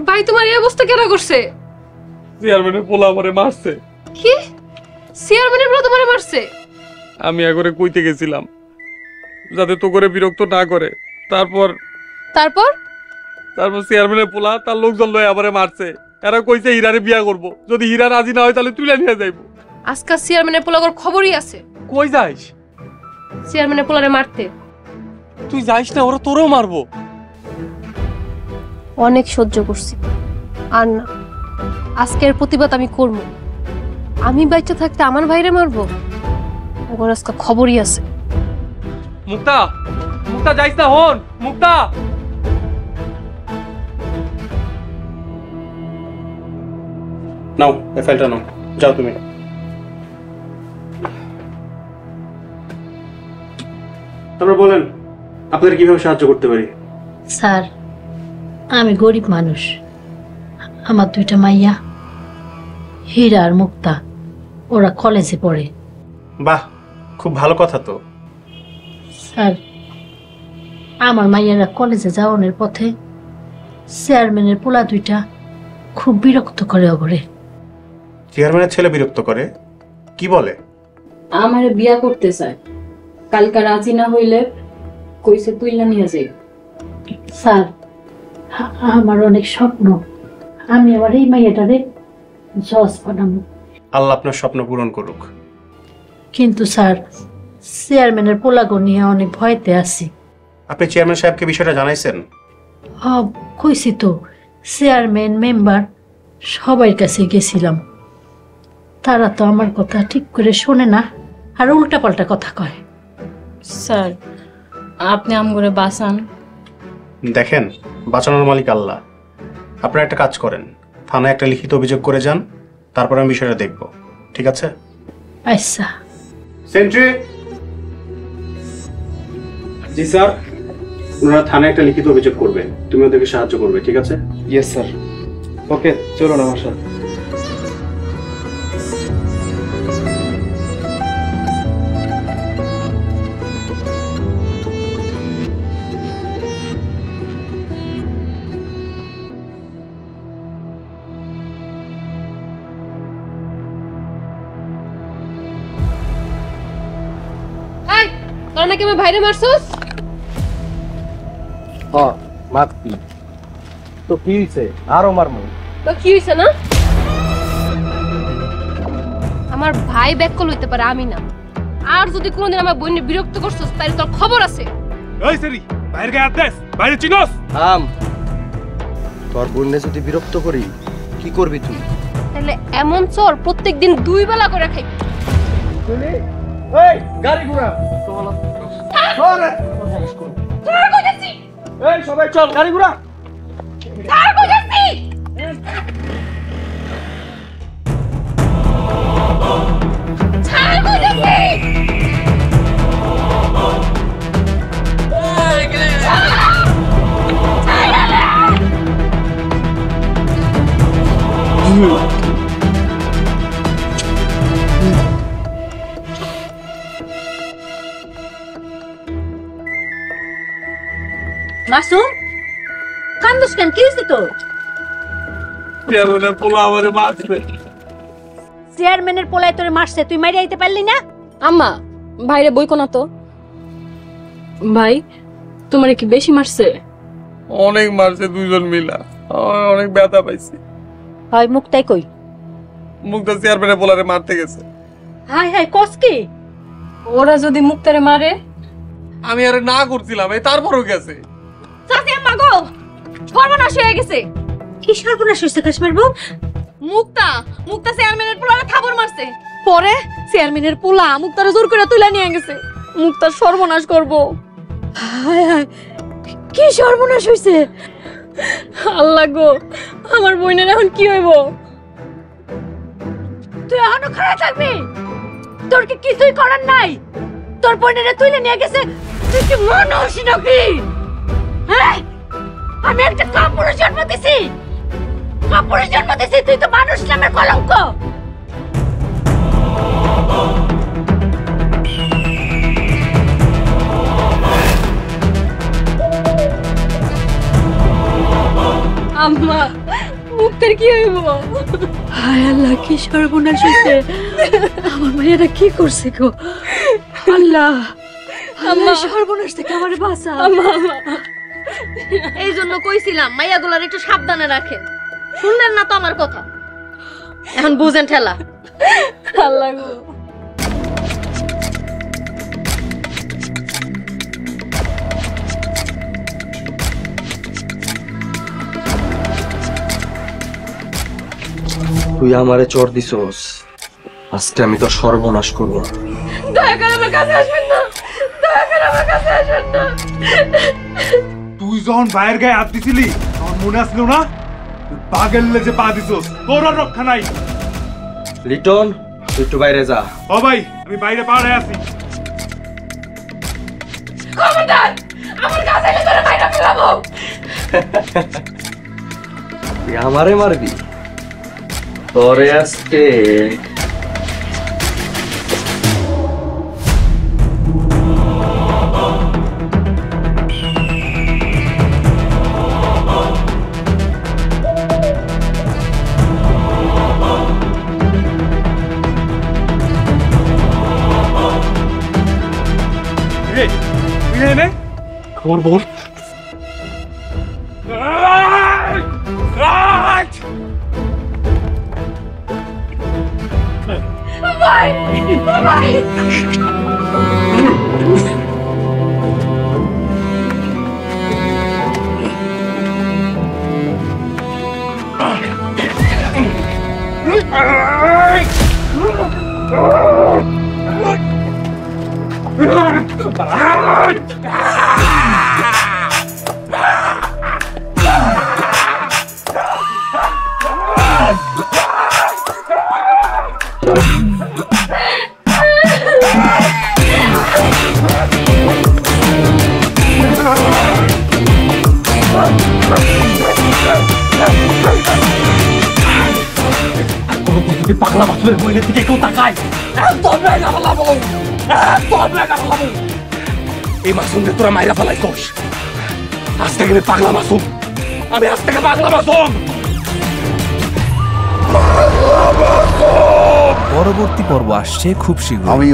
ভাই তোমার এই অবস্থা কেন করছে? চেয়ারম্যানের পোলা আমারে মারছে। কি? চেয়ারম্যানের পোলা তোমারে মারছে? আমি একবারে কইতে গেছিলাম যাতে তো করে বিরক্ত না করে। তারপর চেয়ারম্যানের পোলা তার লোকজন লয়ে আমারে মারছে। এরা কইছে হীরারে বিয়া করব, যদি হীরা রাজি না হয় তাহলে তুলে নিয়ে যাইবো। আজকে চেয়ারম্যানের পোলাগর খবরই আছে। কই যাইস? চেয়ারম্যানের পোলারে মারতে। তুই যাইস না, ওরা তোরেও মারবো। অনেক সহ্য করছি, আর না, আজকের প্রতিবাদ আমি করব। আমি বাইচা থাকতে আমার ভাইরে মারবো? ওর আজকে খবরই আছে। মুক্তা, মুক্তা যাইস না, হন মুক্তা। নাও এই ফাইলটা নাও, যাও তুমি। তারপর বলেন আপনাদের কিভাবে সাহায্য করতে পারি? স্যার, আমি গরিব মানুষ, আমার দুইটা মাইয়া হীরা আর মুক্তা, ওরা কলেজে পড়ে। বাহ, খুব ভালো কথা তো। স্যার, আমার মাইয়ারা কলেজে যাওয়ানোর পথে চেয়ারম্যানের পোলা দুইটা খুব বিরক্ত করে ওরে। চেয়ারম্যানের ছেলে বিরক্ত করে? কি বলে? আমারে বিয়া করতে চায়, কালকা রাজি না হইলে কইছে তুইলা নিয়ে যাই। স্যার, আমার অনেক স্বপ্ন, আমি আমার এই মাইয়াটারে জজ বানাবো। আল্লাহ আপনার স্বপ্ন পূরণ করুক। কিন্তু স্যার, চেয়ারম্যানের পোলাগো নিয়ে অনেক ভয়তে আছি। আপনি চেয়ারম্যান সাহেবকে বিষয়টা জানাইছেন? কইছি তো, চেয়ারম্যান মেম্বার সবার কাছে গেছিলাম, তারা তো আমার কথা ঠিক করে শোনে না, আর উল্টাপাল্টা কথা কয়। স্যার, আপনি আমগরে বাঁচান। দেখেন, বাঁচানোর মালিক আল্লাহ। আপনারা একটা কাজ করেন, থানায় একটা লিখিত অভিযোগ করে যান, তারপর আমি বিষয়টা দেখব। ঠিক আছে? আচ্ছা। সেন্ট্রি। জি স্যার। ওনারা থানায় একটা লিখিত অভিযোগ করবে, তুমি ওদেরকে সাহায্য করবে। ঠিক আছে? Yes sir. ওকে, চলুন আমার সাথে। তোরা নাকি আমার ভাইরে মারছস? হ্যাঁ, মারতি তো কি হইছে? আরো মারমু তো কি হইছে না? আমার ভাই ব্যাককল হইতে পারে, আমি না। আর যদি কোনোদিন আমার বোনের বিরক্ত করছস তাহলে তোর খবর আছে। এই সেরি, বাইরে গিয়ে আদেশ, বাইরে চিনস? তোর বোনকে যদি বিরক্ত করি কি করবি তুই? তাহলে এমন চোর প্রত্যেকদিন 2 বেলা করে খাইবি। এই গাড়ি ঘোড়া চল, ছাড় কইতাছি। এই সবাই চল, গাড়ি ঘোড়া ছাড় কইতাছি। ছাড় কইতাছি। মাসুম, কান্দুস কেন? কি হয়েছে তোর? চেয়ারম্যানের পোলা আমারে মারছে। চেয়ারম্যানের পোলায় তোরে মারছে, তুই মাইরে আইতে পারলি না? আম্মা, ভাইরে বইকো না তো। ভাই, তোমারে কি বেশি মারছে? অনেক মারছে, দুইজন মিলা। অনেক ব্যথা পাইছি। হয় মুক্তাই কই? মুক্তা চেয়ারম্যানের পোলারে মারতে গেছে। হাই হাই, কস কি? ওরা যদি মুক্তারে মারে? আমি আরে না করছিলাম, এই তারপরও গেছে। চাচি আম্মা গো, সর্বনাশ হয়ে গেছে। কি সর্বনাশ হইছে কাশ্মীর বউ? মুক্তা চেয়ারম্যানের পোলারে থাবর মারছে। পরে চেয়ারম্যানের পোলা মুক্তারে জোর করে তুলে নিয়ে গেছে। মুক্তার সর্বনাশ করব। হায় হায়, কি সর্বনাশ হইছে? আল্লাহ গো, আমার বোনের এখন কি হইব? তুই এখনো খাড়া থাকবি? তোর কি কিছুই করার নাই? তোর বোনেরা তুলে নিয়ে গেছে, তুই কি মানুষ নাকি? হ্যাঁ, আমি একটা কাপুরুষ জন্ম দিছি, কাপুরুষ জন্ম দিছি, তুই তো মানুষ নামের কলঙ্ক। আম্মা মুক্তার কি হইব? হায় আল্লাহ, কি সর্বনাশ হইছে! আমার মেয়েরা কি করছে গো? আল্লাহ, আল্লাহ সর্বনাশ থেকে আমারে বাঁচা। এই জন্য কইছিলাম মাইয়াগুলার একটু সাবধানে রাখেন। শুনলেন না তো আমার কথা? এখন বুঝেন ঠেলা। আল্লাহ গো। তুই আমারে চোর দিছস, আজকে আমি তো সর্বনাশ করবো। দয়া করে আমার কাছে আসবেন না, দয়া করে আমার কাছে আসবেন না। তুই যখন ভাইয়ের গায়ে হাত দিছিলি তখন মনে আসলো না? পাগল যে পা দিছস, তোর আর রক্ষা নাই। লিটন, তুই একটু বাইরে যা। ও ভাই, আমি বাইরে পাড়ায় আছি। খবরদার, আমার কাছে এলে তোরে মাইরা ফেলাবো। তুই আমারে মারবি? তোরে আজকে তুই এনে খবর বল। পাগলা বাসুদের বইনের দিকে কেউ তাকায়, এই মাসুমকে তোরা মাইরা ফেলাইছস। আজ থেকে আমি পাগলা মাসুম, আমি আজ থেকে পাগলা মাসুম। পরবর্তী পর্ব আসছে খুব শীঘ্রই।